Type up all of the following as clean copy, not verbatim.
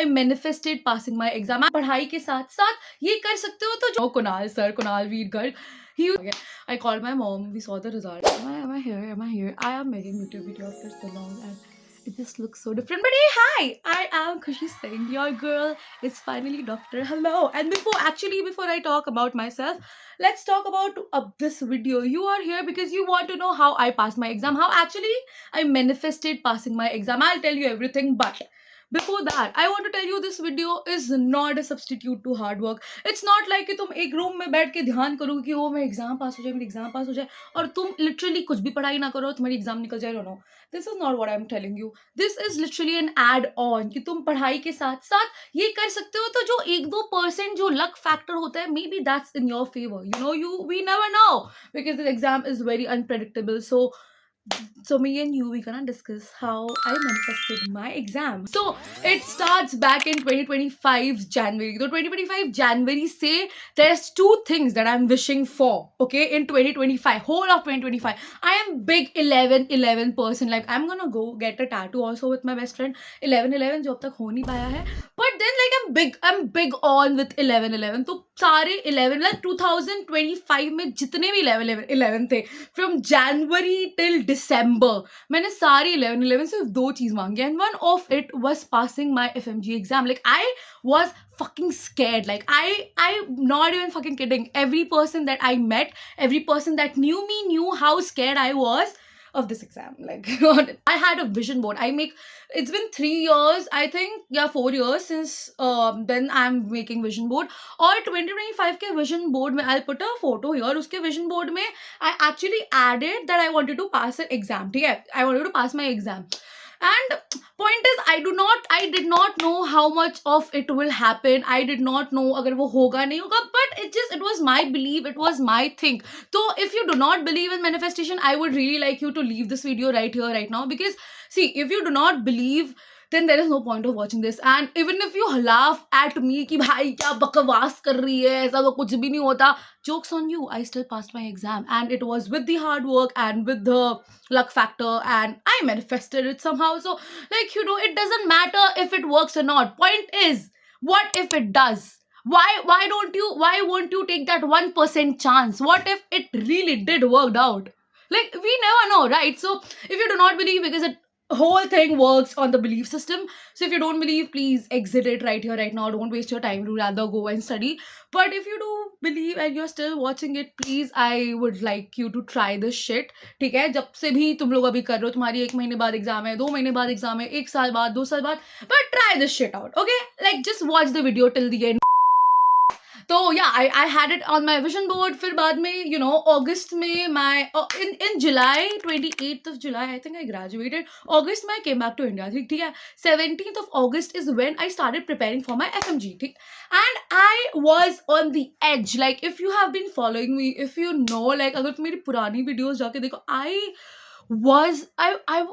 I manifested passing my exam. पढ़ाई के साथ साथ ये कर सकते हो तो जो Kunal Veergarg, I called my mom. We saw the result. Am I here? Am I here? I am making YouTube video after so long, and it just looks so different. But hey, hi! I am Khushi Singh. Your girl is finally doctor. Hello. And before I talk about myself, let's talk about this video. You are here because you want to know how I passed my exam, how actually I manifested passing my exam. I'll tell you everything, but before that, I want to tell you this video is not a substitute to hard work. It's not like कि तुम एक room में बैठ के ध्यान करो कि वो मैं एग्जाम पास हो जाए, मेरी एग्जाम पास हो जाए, और तुम लिटरली कुछ भी पढ़ाई ना करो, तुम्हारी एग्जाम निकल जाए. No, this is not what I am telling you. This is literally an add on कि तुम पढ़ाई के साथ साथ ये कर सकते हो. तो जो 1-2% जो लक फैक्टर होता है, maybe that's in your favour. We never know because this exam is very unpredictable. So me and you, we're gonna discuss how I manifested my exam. So it starts back in 2025 January. So 2025 January say there's 2 things that I'm wishing for, okay, in 2025, whole of 2025. I am big 11-11 person. Like I'm gonna go get a tattoo also with my best friend. 11-11 जो अब तक हो नहीं पाया है. But then like I'm big on with 11-11. तो सारे 11 like 2025 में जितने भी 11 थे, from January till December, मैंने सारी 11 सिर्फ 2 चीज मांगी, and one of it was passing my FMG exam. Like I was fucking scared. Like I'm not even fucking kidding. Every person that I met, every person that knew me knew how scared I was of this exam. Like I had a vision board. It's been 3 years, I think, 4 years since then I'm making vision board. और 2025 के vision board में I'll put a photo here. उसके vision board में I actually added that I wanted to pass an exam. ठीक है, I wanted to pass my exam. And point is, I did not know how much of it will happen. I did not know अगर वो होगा नहीं होगा, but it was my belief, it was my thing. So if you do not believe in manifestation, I would really like you to leave this video right here, right now, because see, if you do not believe, then there is no point of watching this. And even if you laugh at me कि भाई क्या बकवास कर रही है, ऐसा तो कुछ भी नहीं होता, jokes on you, I still passed my exam, and it was with the hard work and with the luck factor, and I manifested it somehow. So like, it doesn't matter if it works or not. Point is, what if it does? Why won't you take that 1% chance? What if it really did worked out? Like, we never know, right? So if you do not believe, because it whole thing works on the belief system, so if you don't believe, please exit it right here, right now. Don't waste your time, to rather go and study. But if you do believe and you're still watching it, please, I would like you to try this shit. ठीक है, जब से भी तुम लोग अभी कर रहे हो, तुम्हारी 1 महीने बाद एग्जाम है, 2 महीने बाद एग्जाम है, 1 साल बाद, 2 साल बाद, but try this shit out, okay? Like, just watch the video till the end. तो I had it on my vision board. फिर बाद में August में in July, 28th of July, I think I graduated. August में I came back to India. ठीक है, 17th of August is when I started preparing for my FMG. ठीक, and I was on the edge. Like, if you have been following me, if you know, like, अगर तुम मेरी पुरानी videos जाके देखो, I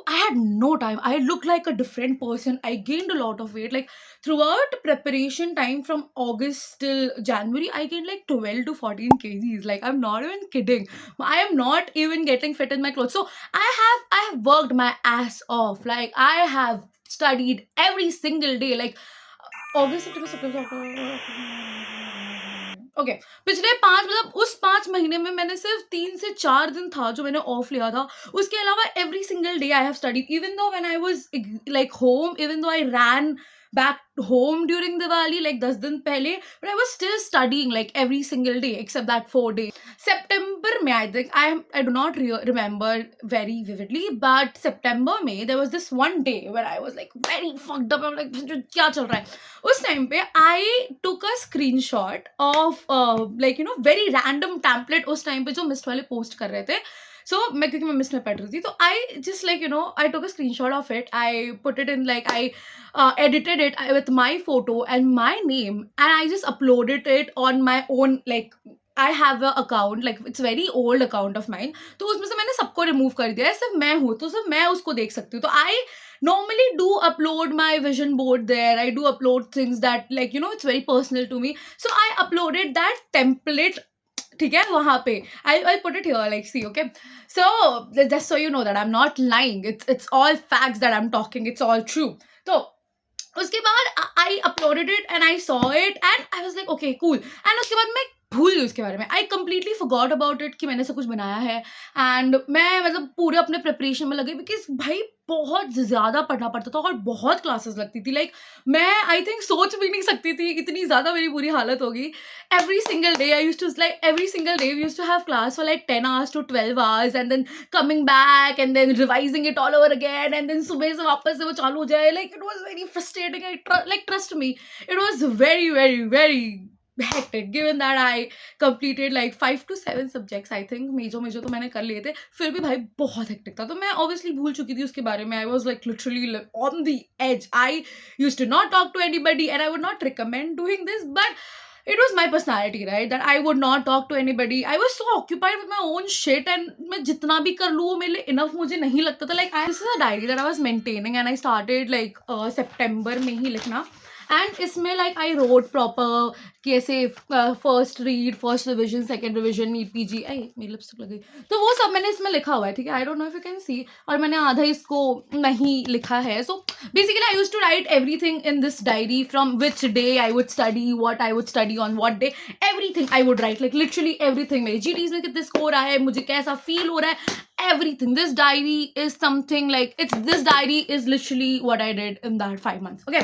had no time. I looked like a different person. I gained a lot of weight. Like, throughout preparation time from August till January, I gained like 12 to 14 kgs. Like, I'm not even kidding. I am not even getting fit in my clothes. So I have worked my ass off. Like, I have studied every single day. Like, August, September, October. Okay, पिछले 5 महीने में मैंने सिर्फ 3 से 4 दिन था जो मैंने ऑफ लिया था. उसके अलावा every single day I have studied. Even though when I was like home, even though I rain back home during Diwali, like 10 दिन पहले, but I was still studying like every single day except that 4 days. September में, I think, I do not remember very vividly, but September में there was this one day where I was like very fucked up. I'm like, क्या चल रहा है? उस time पे I took a screenshot of like very random template उस time पे जो मिस्ट वाले पोस्ट कर रहे थे. So क्योंकि मैं मिस में पढ़ रही थी, तो I just like I took a screenshot of it. I put it in, like, I edited it with my photo and my name, and I just uploaded it on my own. Like, I have a account, like it's very old account of mine. तो उसमें से मैंने सबको remove कर दिया है, सिर्फ मैं हूँ, तो सिर्फ मैं उसको देख सकती हूँ. तो I normally do upload my vision board there. I do upload things that, like, it's very personal to me. So I uploaded that template. ठीक है, वहां पे I'll put it here, like, see, okay? So just so you know that I'm not lying, it's all facts that I'm talking, it's all true. तो उसके बाद I I uploaded it and I saw it and I was like okay cool, and उसके बाद मैं भूल गई उसके बारे में. I completely forgot about it कि मैंने ऐसा कुछ बनाया है. एंड मैं मतलब पूरे अपने प्रिपरेशन में लगी बिकॉज भाई बहुत ज़्यादा पढ़ना पड़ता था और बहुत क्लासेस लगती थी. लाइक मैं आई थिंक सोच भी नहीं सकती थी, इतनी ज़्यादा मेरी बुरी हालत होगी. Every single day I used to like every single day we used to have class for like 10 hours to 12 hours and then coming back and then revising it all over again and then सुबह से वापस से वो चालू हो जाए. Like it was very frustrating. Like trust me, it was very hectic given that I completed like 5 to 7 subjects I think. मेजो तो मैंने कर लिए थे, फिर भी भाई बहुत hectic था. तो मैं obviously भूल चुकी थी उसके बारे में. I was like literally like on the edge. I used to not talk to anybody and I would not recommend doing this, but it was my personality, right? That I would not talk to anybody. I was so occupied with my own shit and मैं जितना भी कर लूँ वो मेरे लिए enough मुझे नहीं लगता था. Like this is a diary that I was maintaining and I started like September में ही लिखना. एंड इसमें लाइक आई रोड प्रॉपर कैसे first read, first revision, second revision, NEET PG. I मेरी लिपस्टिक लग गई. तो वो सब मैंने इसमें लिखा हुआ है, ठीक है. I don't know if you can see, और मैंने आधा इसको नहीं लिखा है. So basically I used to write everything in this diary, from which day I would study, what I would study on what day, everything I would write. Like literally everything. मेरे GTs में कितने score आए हैं, मुझे कैसा feel हो रहा है, everything. This diary is something like this diary is literally what I did in that 5 months. Okay,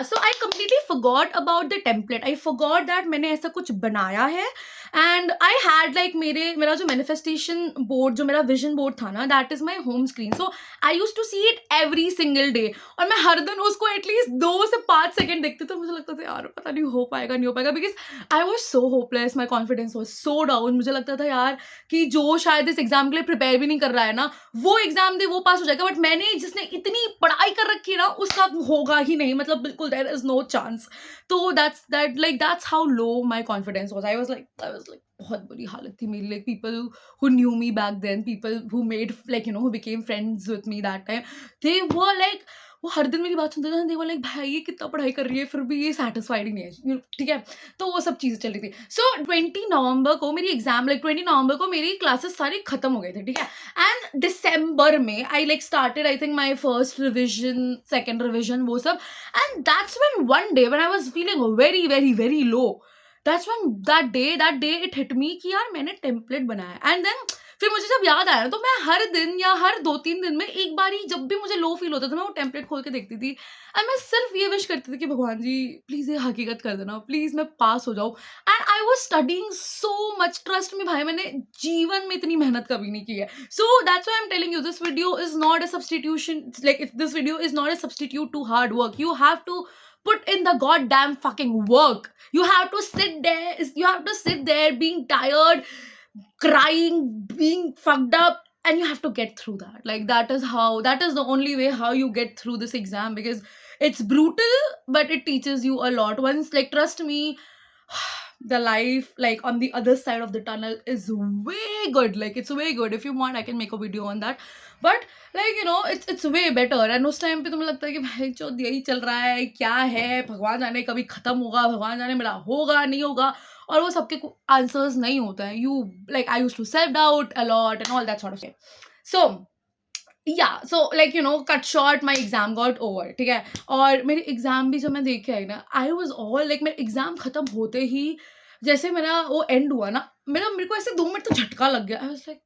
so I completely forgot about the template. I forgot that मैंने ऐसा कुछ बनाया है. एंड आई हैड लाइक मेरा जो manifestation board, जो मेरा vision board था ना, that is my home screen. So I use to see it every single day, और मैं हर दिन उसको एटलीस्ट 2 से 5 सेकेंड देखती. तो मुझे लगता था यार पता नहीं हो पाएगा नहीं हो पाएगा, because I was so hopeless. My confidence was so down. मुझे लगता था यार कि जो शायद इस एग्जाम के लिए प्रिपेयर भी नहीं कर रहा है ना, वो एग्जाम दे वो पास हो जाएगा, बट मैंने जिसने इतनी पढ़ाई कर रखी है ना उसका होगा ही नहीं. मतलब बिल्कुल देयर इज नो चांस. तो that's how low my confidence was. I was like बहुत बुरी हालत थी मेरी. Like people who knew me back then, people who made like who became friends with me that time, they were like, वो हर दिन मेरी बात सुनते थे. they were like भाई ये कितना पढ़ाई कर रही है फिर भी ये satisfied ही नहीं है, ठीक है. तो वो सब चीज़ें चल रही थी. सो 20 नवंबर को मेरी एग्जाम, लाइक 20 नवंबर को मेरी क्लासेस सारी खत्म हो गए थे, ठीक है. एंड दिसंबर में I like started I think my first revision, second revision, वो सब. And that's when one day when I was feeling very low, that's when that day it hit me कि यार मैंने टेम्पलेट बनाया. एंड देन फिर मुझे जब याद आया तो मैं हर दिन या हर 2-3 दिन में एक बार ही, जब भी मुझे लो फील होता था, मैं वो टेम्पलेट खोल के देखती थी. एंड मैं सिर्फ ये विश करती थी कि भगवान जी प्लीज़ ये हकीकत कर देना, प्लीज़ मैं पास हो जाऊँ. And I was studying so much. Trust में भाई मैंने जीवन में इतनी मेहनत कभी नहीं की है. So that's why I am telling you, this video is not a substitution. Like this video is not a substitute to hard work. You have to put in the goddamn fucking work. You have to sit there being tired, crying, being fucked up, and you have to get through that. Like that is the only way how you get through this exam, because it's brutal but it teaches you a lot. Once, like, trust me, the life like on the other side of the tunnel is way good. Like it's way good. If you want I can make a video on that, but like it's way better. And उस time पे तुम्हें लगता है कि भाई चो यही चल रहा है, क्या है, भगवान जाने कभी खत्म होगा, भगवान जाने मेरा होगा नहीं होगा, और वो सबके आंसर्स नहीं होता है. You like I used to self doubt a lot and all that sort of thing. So like cut short, my exam got over, ठीक है. और मेरी एग्जाम भी जब मैं देख के आई ना, आई वॉज ऑल लाइक, मेरे एग्जाम खत्म होते ही जैसे मेरा वो एंड हुआ ना, मेरे को ऐसे 2 मिनट तो झटका लग गया. I was like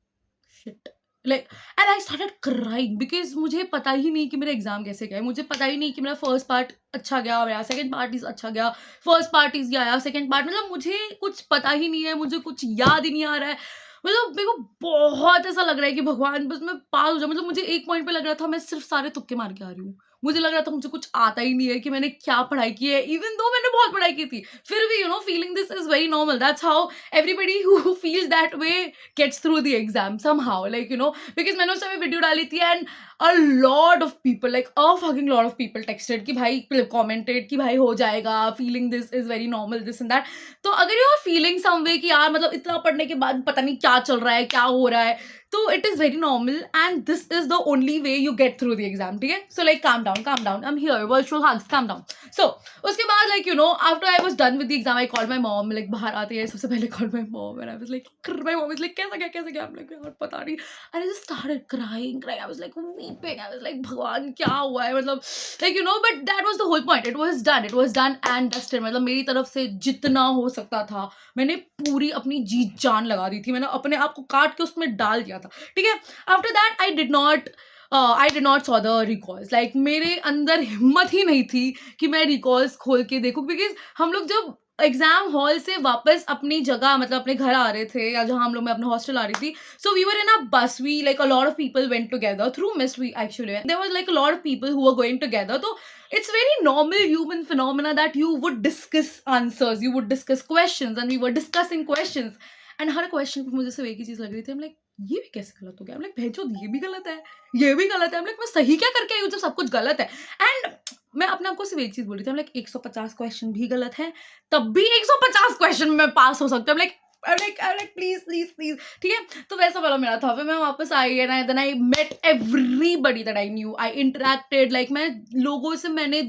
shit, like and I started crying, because मुझे पता ही नहीं कि मेरा एग्जाम कैसे गया. मुझे पता ही नहीं कि मेरा फर्स्ट पार्ट अच्छा गया, मेरा सेकंड पार्ट इज अच्छा गया, फर्स्ट पार्ट इज गया, सेकंड पार्ट, मतलब मुझे कुछ पता ही नहीं है, मुझे कुछ याद ही नहीं आ रहा है. मतलब मेरे को बहुत ऐसा लग रहा है कि भगवान बस मैं पास हो जाऊँ. मतलब मुझे एक पॉइंट पे लग रहा था मैं सिर्फ सारे तुक्के मार के आ रही हूँ. मुझे लग रहा था मुझे कुछ आता ही नहीं है कि मैंने क्या पढ़ाई की है, इवन दो मैंने बहुत पढ़ाई की थी. फिर भी feeling this is very normal. That's how everybody who feels that way gets through the exam somehow. Like because मैंने उस टाइम वीडियो डाली थी and a lot of people, like a fucking lot of people texted कि भाई, commented कि भाई हो जाएगा, feeling this is very normal, this and that. तो अगर you are feeling some way कि यार मतलब इतना पढ़ने के बाद पता नहीं क्या चल रहा है, क्या हो रहा है, तो it is very normal and this is the only way you get through the exam, ठीक है. So like calm down, I am here, virtual hugs, calm down. So उसके बाद like you know after I was done with the exam I called my mom. Like बाहर आते हैं सबसे पहले called my mom and I was like, my mom is like कैसा गया. I am like यार पता नहीं. And I just started crying. I was like weeping. I was like भगवान क्या हुआ है, मतलब like you know. But that was the whole point. It was done and dusted. मतलब मेरी तरफ से जितना हो सकता था मैंने पूरी अपनी जी जान लगा दी थी. मैंने अपने आप को काट के उसमें डाल दिया था, ठीक है. After that I did not saw the recalls. Like मेरे अंदर हिम्मत ही नहीं थी कि मैं रिकॉल्स खोल के देखूं, बिकॉज हम लोग जब एग्जाम हॉल से वापस अपनी जगह मतलब अपने घर आ रहे थे या जहाँ हम लोग मैं अपने हॉस्टल आ रही थी, so we were in a bus. We like a lot of people went together through mist. We actually there was like a lot of people who were going together. तो it's very normal human phenomena that you would discuss answers, you would discuss questions, and we were discussing questions. And her question पे मुझे सिर्फ एक ही चीज लग रही थी. I'm like ये भी कैसे गलत हो गया. I'm like भेजो ये भी गलत है, ये भी गलत है. I'm like मैं सही क्या करके आई हूँ जब सब कुछ गलत है. एंड मैं अपने आप को सिर्फ एक चीज बोल रही थी. I'm like 150 क्वेश्चन भी गलत है, तब भी 150 क्वेश्चन में पास हो सकते. I'm like please, ठीक है. तो वैसा वाला मेरा था. फिर मैं वापस आई and then I met everybody that I knew. I interacted. Like मैं लोगों से मैंने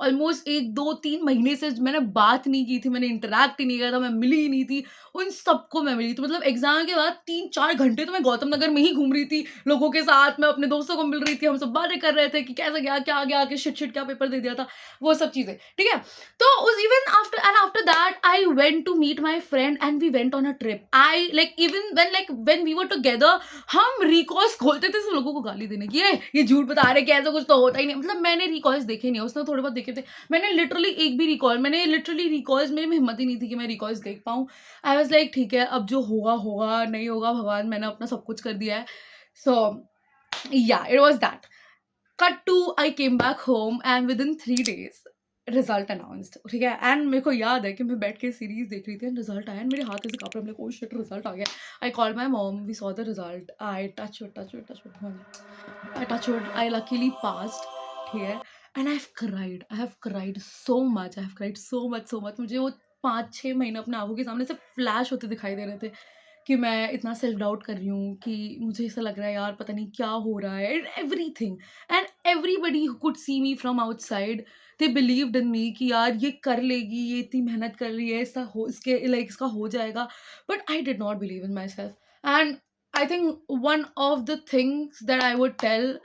ऑलमोस्ट 1-2-3 महीने से मैंने बात नहीं की थी, मैंने इंटरेक्ट ही नहीं किया था, मैं मिली ही नहीं थी. उन सबको मैं मिली. तो मतलब एग्जाम के बाद 3-4 घंटे तो मैं गौतम नगर में ही घूम रही थी लोगों के साथ. मैं अपने दोस्तों को मिल रही थी, हम सब बातें कर रहे थे कि कैसा गया, क्या गया, कि शिट क्या पेपर दे दिया था, वो सब चीजें, ठीक है. तो even after that I went to meet my friend and we went on a trip. I like even when we were together, हम रिकॉल्स खोलते थे सब लोगों को गाली देने की, ये झूठ बता रहे कि ऐसा कुछ तो होता ही नहीं. मतलब मैंने रिकॉल्स देखे नहीं, उसने थोड़े बहुत देखे थे. मैंने लिटरली रिकॉल्स मेरे में हिम्मत ही नहीं थी कि मैं रिकॉल्स देख पाऊँ. आई वाज लाइक ठीक है अब जो होगा नहीं होगा भगवान, मैंने अपना सब कुछ कर दिया है. So yeah it was that. Cut to I came back home and within 3 days result announced, ठीक है. एंड मेरे को याद है कि मैं बैठ के सीरीज देख रही थी एंड रिजल्ट आया एंड मेरे हाथ ऐसे कांप रहे. ओह शिट रिजल्ट आ गया. I called my mom, we saw the result. I touch wood I luckily passed, ठीक है. And I have cried so much. मुझे वो 5-6 महीने अपने आंखों के सामने से फ्लैश होते दिखाई दे रहे थे कि मैं इतना सेल्फ डाउट कर रही हूँ, कि मुझे ऐसा लग रहा है यार पता नहीं क्या हो रहा है. Everything and everybody who could see me from outside, they believed in me कि यार ये कर लेगी, ये इतनी मेहनत कर रही है, इसका हो जाएगा. But I did not believe in myself. And I think one of the things that I would tell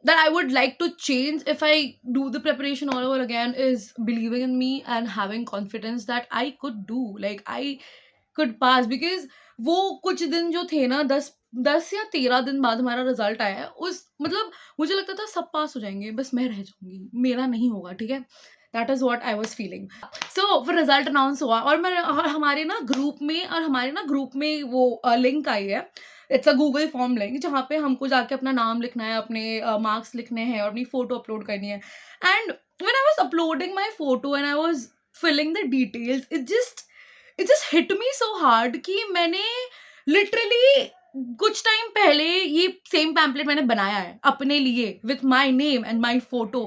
that I would like to change if I do the preparation all over again is believing in me and having confidence that I could do, like I could pass. Because वो कुछ दिन जो थे ना 10 या 13 दिन बाद हमारा रिजल्ट आया है, उस मतलब मुझे लगता था सब पास हो जाएंगे, बस मैं रह जाऊंगी, मेरा नहीं होगा, ठीक है. That is what I was feeling. So फिर रिजल्ट अनाउंस हुआ और हमारे ना ग्रुप में वो लिंक आई है. It's a Google form link जहाँ पे हमको जाके अपना नाम लिखना है, अपने मार्क्स लिखने हैं और अपनी फोटो अपलोड करनी है. And when I was uploading my photo and I was filling the details, it just hit me so hard कि मैंने literally कुछ टाइम पहले ये सेम पैम्पलेट मैंने बनाया है अपने लिए with my name and my photo,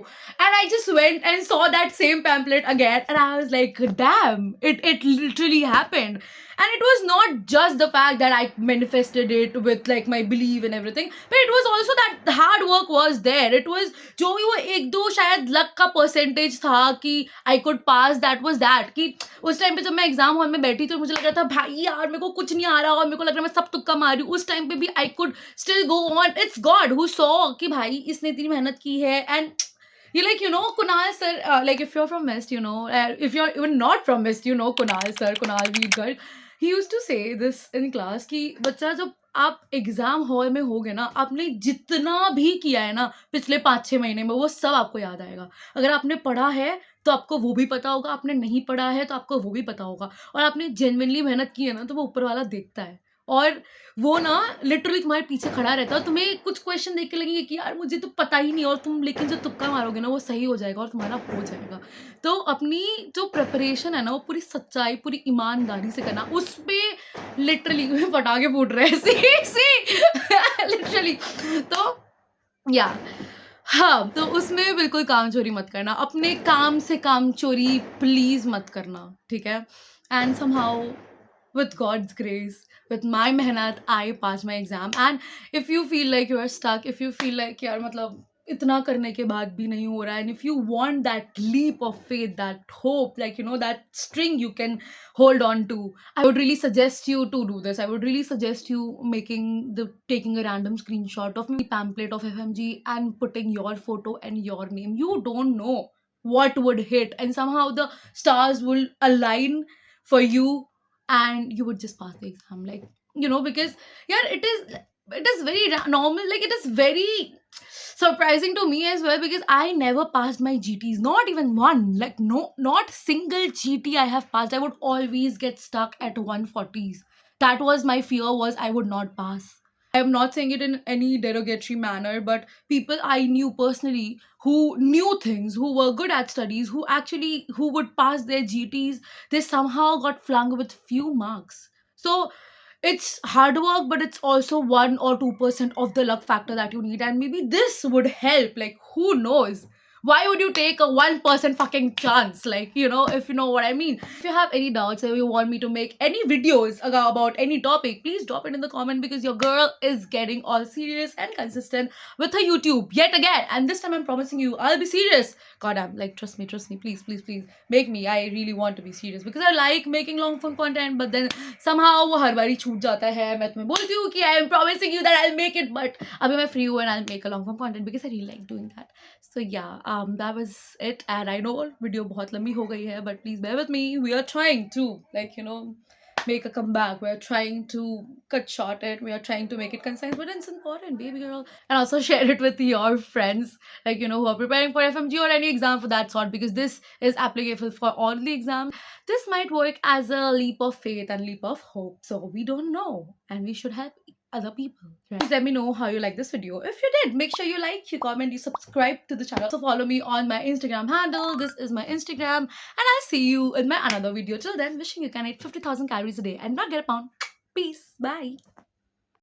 and I just went and saw that same pamphlet again and I was like damn, it literally happened. And it was not just the fact that I manifested it with like my belief and everything, but it was also that hard work was there. It was जो भी वो 1-2 शायद luck का percentage था कि I could pass, that was that. कि उस time पे जब मैं एग्जाम हॉल में बैठी तो मुझे लग रहा था भाई यार मेरे को कुछ नहीं आ रहा और मेरे को लग रहा है मैं सब तुक्का मार रही हूँ. उस टाइम पे भी I could still go on. It's God who saw कि भाई इसने इतनी मेहनत की है. And you like, you know, Kunal sir, like if you're from West, you know, if you're even not from West, you know Kunal sir, Kunal Veergarg, he used to say this in class कि बच्चा जब आप exam hall में होगे ना, आपने जितना भी किया है ना पिछले 5-6 महीने में वो सब आपको याद आएगा. अगर आपने पढ़ा है तो आपको वो भी पता होगा, आपने नहीं पढ़ा है तो आपको वो भी पता होगा, और आपने जेन्युइनली मेहनत की है ना तो वो ऊपर वाला देखता है. और वो ना लिटरली तुम्हारे पीछे खड़ा रहता है. तुम्हें कुछ क्वेश्चन देख के लगेंगे कि यार मुझे तो पता ही नहीं, और तुम लेकिन जो तुक्का मारोगे ना वो सही हो जाएगा और तुम्हारा हो जाएगा. तो अपनी जो प्रिपरेशन है ना वो पूरी सच्चाई, पूरी ईमानदारी से करना. उस पे लिटरली पटाखे फूट रहे हैं लिटरली. तो या हाँ, तो उसमें बिल्कुल काम चोरी मत करना, अपने काम से काम चोरी प्लीज मत करना, ठीक है. And somehow with God's grace, with my mehnat, I passed my exam. And if you feel like you are stuck, if you feel like यार मतलब इतना करने के बाद भी नहीं हो रहा है, and if you want that leap of faith, that hope, like you know, that string you can hold on to, I would really suggest you to do this. I would really suggest you taking a random screenshot of maybe pamphlet of FMG and putting your photo and your name. You don't know what would hit, and somehow the stars will align for you, and you would just pass the exam, like you know, because yeah, it is very normal, like it is very surprising to me as well, because I never passed my GTs, not even one, like no, not single GT I have passed. I would always get stuck at 140s. That was my fear, was I would not pass. I am not saying it in any derogatory manner, but people I knew personally who knew things, who were good at studies, who would pass their GTs, they somehow got flung with few marks. So it's hard work, but it's also 1 or 2% of the luck factor that you need, and maybe this would help. Like, who knows? Why would you take a 1% fucking chance? Like, you know, if you know what I mean. If you have any doubts or you want me to make any videos about any topic, please drop it in the comment, because your girl is getting all serious and consistent with her YouTube yet again. And this time I'm promising you, I'll be serious. God, I'm like, trust me, please, please, please. Make me. I really want to be serious, because I like making long form content, but then somehow वो हर बारी छूट जाता है. मैं तुम्हें बोलती हूँ कि I am promising you that I'll make it, but अभी मैं free हूँ and I'll make a long form content because I really like doing that. So yeah, that was it. And I know video बहुत लंबी हो गई है, but please bear with me. We are trying to, like, you know, make a comeback. We are trying to cut short it. We are trying to make it concise, but it's important, baby girl. And also share it with your friends, like, you know, who are preparing for FMG or any exam for that sort, because this is applicable for all the exams. This might work as a leap of faith and leap of hope. So we don't know, and we should help other people. Right? Please let me know how you like this video. If you did, make sure you like, you comment, you subscribe to the channel. So follow me on my Instagram handle. This is my Instagram, and I'll see you in my another video. Till then, wishing you can eat 50,000 calories a day and not get a pound. Peace. Bye.